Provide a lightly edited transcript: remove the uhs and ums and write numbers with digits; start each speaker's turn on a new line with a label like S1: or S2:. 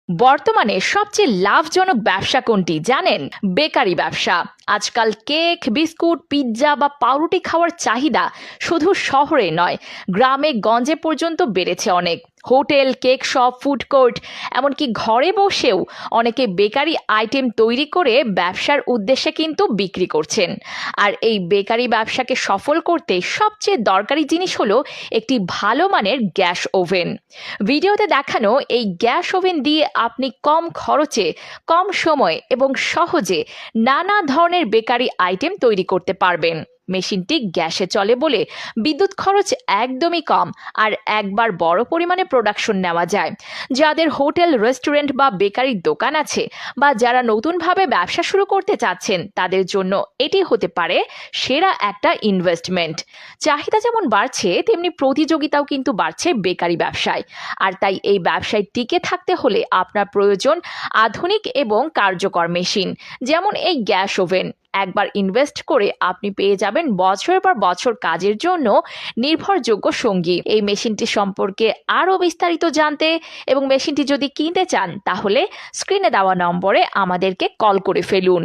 S1: বর্তমানে সবচেয়ে লাভজনক ব্যবসা কোনটি জানেন? বেকারি ব্যবসা। আজকাল কেক, বিস্কুট, পিৎজা বা পাউরুটি খাওয়ার চাহিদা শুধু শহরে নয়, গ্রামে গঞ্জে পর্যন্ত বেড়েছে অনেক। Hotel, cake shop, food court, এমনকি ঘরে বসেও অনেকে বেকারি আইটেম তৈরি করে ব্যবসার উদ্দেশ্যে কিন্তু বিক্রি করছেন। আর এই বেকারি ব্যবসাকে সফল করতে সবচেয়ে দরকারি জিনিস হলো একটি ভালো মানের গ্যাস ওভেন। ভিডিওতে দেখানো এই গ্যাস ওভেন দিয়ে আপনি কম খরচে, কম সময়ে এবং সহজে নানা ধরনের বেকারি আইটেম তৈরি করতে পারবেন। মেশিনটি গ্যাসে চলে বলে বিদ্যুৎ খরচ একদমই কম, আর একবার বড় পরিমাণে প্রোডাকশন নেওয়া যায়। যাদের হোটেল, রেস্টুরেন্ট বা বেকারির দোকান আছে, বা যারা নতুনভাবে ব্যবসা শুরু করতে চাচ্ছেন, তাদের জন্য এটি হতে পারে সেরা একটা ইনভেস্টমেন্ট। চাহিদা যেমন বাড়ছে, তেমনি প্রতিযোগিতাও কিন্তু বাড়ছে বেকারি ব্যবসায়। আর তাই এই ব্যবসায় টিকে থাকতে হলে আপনার প্রয়োজন আধুনিক এবং কার্যকর মেশিন, যেমন এই গ্যাস ওভেন। একবার ইনভেস্ট করে আপনি পেয়ে যাবেন বছরের পর বছর কাজের জন্য নির্ভরযোগ্য সঙ্গী। এই মেশিনটি সম্পর্কে আরও বিস্তারিত জানতে এবং মেশিনটি যদি কিনতে চান, তাহলে স্ক্রিনে দেওয়া নম্বরে আমাদেরকে কল করে ফেলুন।